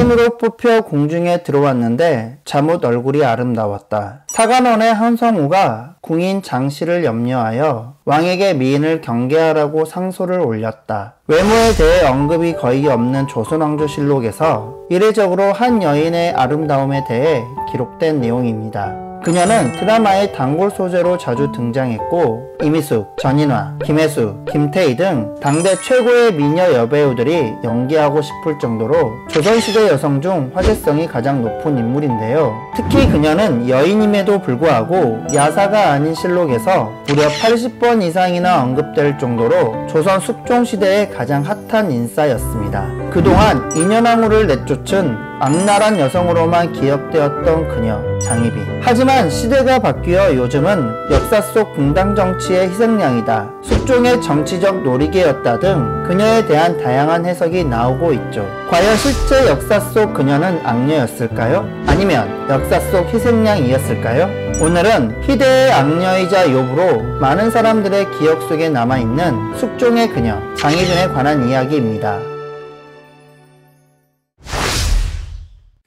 여인으로 뽑혀 궁중에 들어왔는데 잠옷 얼굴이 아름다웠다. 사관원의 한성우가 궁인 장씨를 염려하여 왕에게 미인을 경계하라고 상소를 올렸다. 외모에 대해 언급이 거의 없는 조선왕조실록에서 이례적으로 한 여인의 아름다움에 대해 기록된 내용입니다. 그녀는 드라마의 단골 소재로 자주 등장했고 이미숙, 전인화, 김혜수, 김태희 등 당대 최고의 미녀 여배우들이 연기하고 싶을 정도로 조선시대 여성 중 화제성이 가장 높은 인물인데요. 특히 그녀는 여인임에도 불구하고 야사가 아닌 실록에서 무려 80번 이상이나 언급될 정도로 조선 숙종시대의 가장 핫한 인싸였습니다. 그동안 인현왕후를 내쫓은 악랄한 여성으로만 기억되었던 그녀 장희빈. 하지만 시대가 바뀌어 요즘은 역사 속 궁당 정치의 희생양이다, 숙종의 정치적 놀이개였다 등 그녀에 대한 다양한 해석이 나오고 있죠. 과연 실제 역사 속 그녀는 악녀였을까요? 아니면 역사 속 희생양이었을까요? 오늘은 희대의 악녀이자 요부로 많은 사람들의 기억 속에 남아있는 숙종의 그녀 장희빈에 관한 이야기입니다.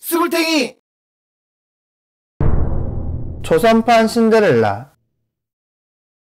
스물탱이! 조선판 신데렐라.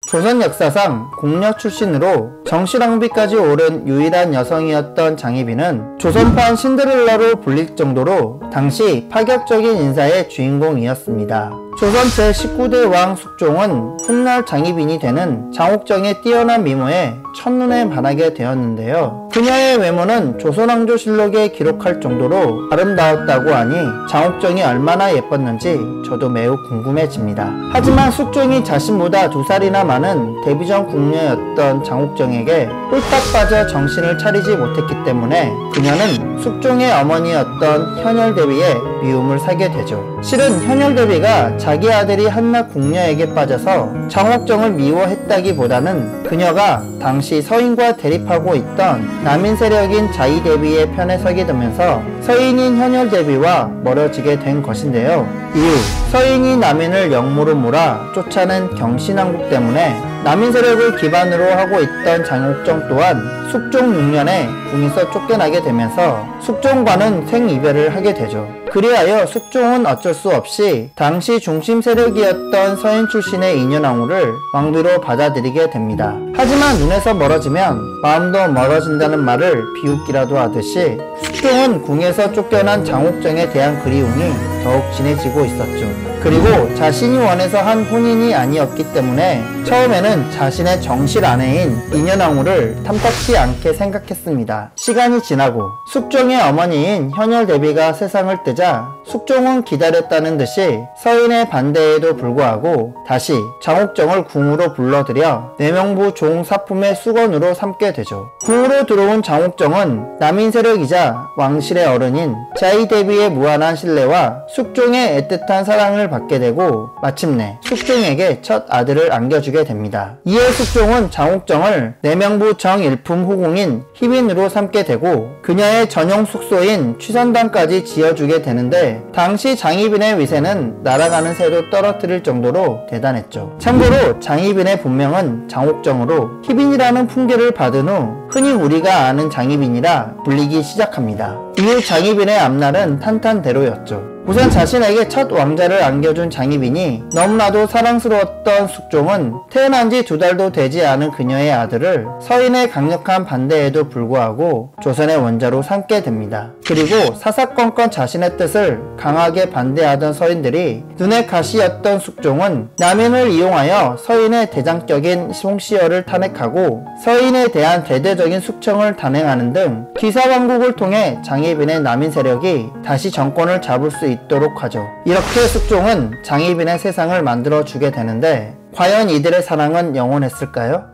조선 역사상 공녀 출신으로 정실왕비까지 오른 유일한 여성이었던 장희빈은 조선판 신데렐라로 불릴 정도로 당시 파격적인 인사의 주인공이었습니다. 조선 제19대 왕 숙종은 훗날 장희빈이 되는 장옥정의 뛰어난 미모에 첫눈에 반하게 되었는데요. 그녀의 외모는 조선왕조실록에 기록할 정도로 아름다웠다고 하니 장옥정이 얼마나 예뻤는지 저도 매우 궁금해집니다. 하지만 숙종이 자신보다 2살이나 많은 데뷔전 궁녀였던 장옥정에게 홀딱 빠져 정신을 차리지 못했기 때문에 그녀는 숙종의 어머니였던 현열대비의 미움을 사게 되죠. 실은 현열대비가 자기 아들이 한낱 궁녀에게 빠져서 장옥정을 미워했다기보다는 그녀가 당시 서인과 대립하고 있던 남인 세력인 자의대비의 편에 서게 되면서 서인인 현열대비와 멀어지게 된 것인데요. 이후 서인이 남인을 역모로 몰아 쫓아낸 경신왕국 때문에 남인 세력을 기반으로 하고 있던 장옥정 또한 숙종 6년에 궁에서 쫓겨나게 되면서 숙종과는 생이별을 하게 되죠. 그리하여 숙종은 어쩔 수 없이 당시 중심 세력이었던 서인 출신의 인현왕후를 왕비로 받아들이게 됩니다. 하지만 눈에서 멀어지면 마음도 멀어진다는 말을 비웃기라도 하듯이 숙종은 궁에서 쫓겨난 장옥정에 대한 그리움이 더욱 진해지고 있었죠. 그리고 자신이 원해서 한 혼인이 아니었기 때문에 처음에는 자신의 정실 아내인 인현왕후를 탐탁지 않게 생각했습니다. 시간이 지나고 숙종의 어머니인 현열대비가 세상을 뜨자 숙종은 기다렸다는 듯이 서인의 반대에도 불구하고 다시 장옥정을 궁으로 불러들여 내명부 종사품의 수건으로 삼게 되죠. 궁으로 들어온 장옥정은 남인 세력이자 왕실의 어른인 자의대비의 무한한 신뢰와 숙종의 애틋한 사랑을 받게 되고 마침내 숙종에게 첫 아들을 안겨주게 됩니다. 이에 숙종은 장옥정을 내명부 정일품 후궁인 희빈으로 삼게 되고 그녀의 전용 숙소인 취선당까지 지어주게 되는데 당시 장희빈의 위세는 날아가는 새도 떨어뜨릴 정도로 대단했죠. 참고로 장희빈의 본명은 장옥정으로 희빈이라는 풍계를 받은 후 흔히 우리가 아는 장희빈이라 불리기 시작합니다. 이후 장희빈의 앞날은 탄탄대로였죠. 우선 자신에게 첫 왕자를 안겨준 장희빈이 너무나도 사랑스러웠던 숙종은 태어난 지 2달도 되지 않은 그녀의 아들을 서인의 강력한 반대에도 불구하고 조선의 원자로 삼게 됩니다. 그리고 사사건건 자신의 뜻을 강하게 반대하던 서인들이 눈의 가시였던 숙종은 남인을 이용하여 서인의 대장격인 송시열을 탄핵하고 서인에 대한 대대적인 숙청을 단행하는 등 기사왕국을 통해 장희빈의 남인 세력이 다시 정권을 잡을 수 있도록 하죠. 이렇게 숙종은 장희빈의 세상을 만들어주게 되는데 과연 이들의 사랑은 영원했을까요?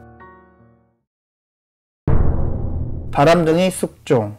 바람둥이 숙종.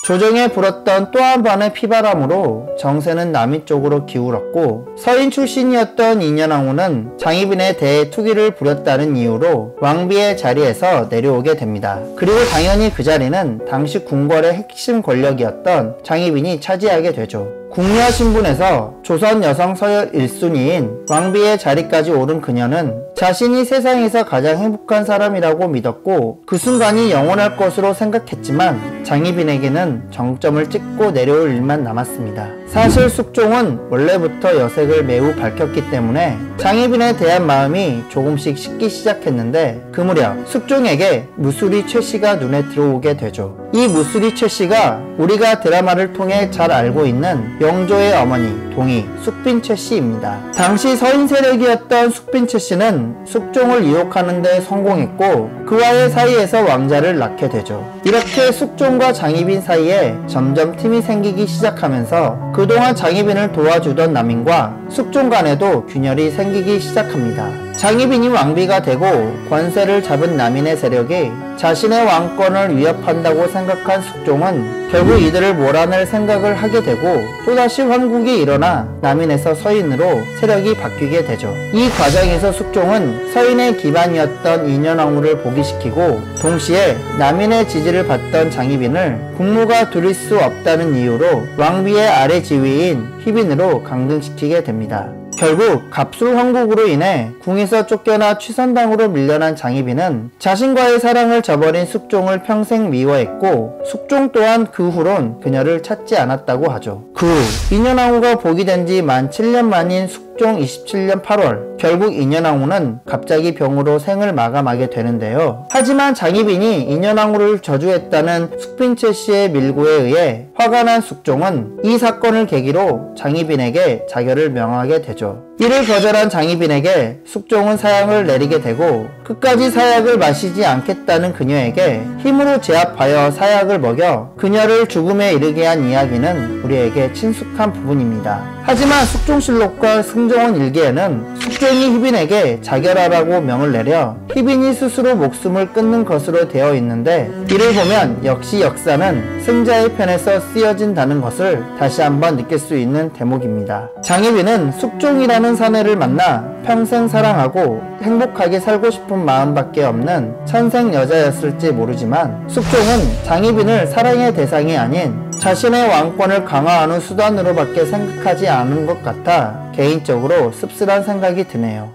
조정에 불었던 또 한 번의 피바람으로 정세는 남인 쪽으로 기울었고 서인 출신이었던 인현왕후는 장희빈에 대해 투기를 부렸다는 이유로 왕비의 자리에서 내려오게 됩니다. 그리고 당연히 그 자리는 당시 궁궐의 핵심 권력이었던 장희빈이 차지하게 되죠. 궁녀 신분에서 조선 여성 서열 1순위인 왕비의 자리까지 오른 그녀는 자신이 세상에서 가장 행복한 사람이라고 믿었고 그 순간이 영원할 것으로 생각했지만 장희빈에게는 정점을 찍고 내려올 일만 남았습니다. 사실 숙종은 원래부터 여색을 매우 밝혔기 때문에 장희빈에 대한 마음이 조금씩 식기 시작했는데 그 무렵 숙종에게 무수리 최씨가 눈에 들어오게 되죠. 이 무수리 최씨가 우리가 드라마를 통해 잘 알고 있는 영조의 어머니 동희 숙빈 최씨입니다. 당시 서인 세력이었던 숙빈 최씨는 숙종을 유혹하는 데 성공했고 그와의 사이에서 왕자를 낳게 되죠. 이렇게 숙종과 장희빈 사이에 점점 틈이 생기기 시작하면서 그동안 장희빈을 도와주던 남인과 숙종 간에도 균열이 생기기 시작합니다. 장희빈이 왕비가 되고 권세를 잡은 남인의 세력이 자신의 왕권을 위협한다고 생각한 숙종은 결국 이들을 몰아낼 생각을 하게 되고 또다시 환국이 일어나 남인에서 서인으로 세력이 바뀌게 되죠. 이 과정에서 숙종은 서인의 기반이었던 인현왕후를 복위시키고 동시에 남인의 지지를 받던 장희빈을 국무가 두릴 수 없다는 이유로 왕비의 아래 지위인 희빈으로 강등시키게 됩니다. 결국 갑술 황국으로 인해 궁에서 쫓겨나 취선당으로 밀려난 장희빈은 자신과의 사랑을 저버린 숙종을 평생 미워했고 숙종 또한 그 후론 그녀를 찾지 않았다고 하죠. 그 후 인현왕후가 복위된 지 만 7년 만인 숙종 27년 8월 결국 인현왕후는 갑자기 병으로 생을 마감하게 되는데요. 하지만 장희빈이 인현왕후를 저주했다는 숙빈 최씨의 밀고에 의해 화가 난 숙종은 이 사건을 계기로 장희빈에게 자결을 명하게 되죠. 이를 거절한 장희빈에게 숙종은 사약을 내리게 되고 끝까지 사약을 마시지 않겠다는 그녀에게 힘으로 제압하여 사약을 먹여 그녀를 죽음에 이르게 한 이야기는 우리에게 친숙한 부분입니다. 하지만 숙종실록과 승종원 일기에는 숙종이 희빈에게 자결하라고 명을 내려 희빈이 스스로 목숨을 끊는 것으로 되어 있는데 이를 보면 역시 역사는 승자의 편에서 쓰여진다는 것을 다시 한번 느낄 수 있는 대목입니다. 장희빈은 숙종이라는 사내를 만나 평생 사랑하고 행복하게 살고 싶은 마음밖에 없는 천생 여자였을지 모르지만 숙종은 장희빈을 사랑의 대상이 아닌 자신의 왕권을 강화하는 수단으로밖에 생각하지 않은 것 같아 개인적으로 씁쓸한 생각이 드네요.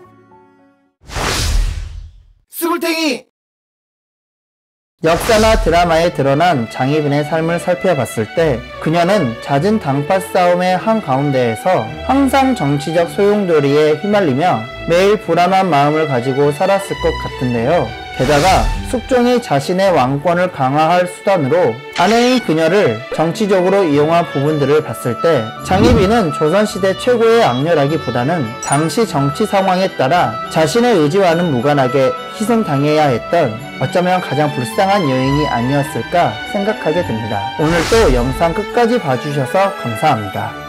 스물탱이! 역사나 드라마에 드러난 장희빈의 삶을 살펴봤을 때 그녀는 잦은 당파 싸움의 한가운데에서 항상 정치적 소용돌이에 휘말리며 매일 불안한 마음을 가지고 살았을 것 같은데요. 게다가 숙종이 자신의 왕권을 강화할 수단으로 아내인 그녀를 정치적으로 이용한 부분들을 봤을 때 장희빈은 조선시대 최고의 악녀라기보다는 당시 정치 상황에 따라 자신의 의지와는 무관하게 희생당해야 했던 어쩌면 가장 불쌍한 여인이 아니었을까 생각하게 됩니다. 오늘도 영상 끝까지 봐주셔서 감사합니다.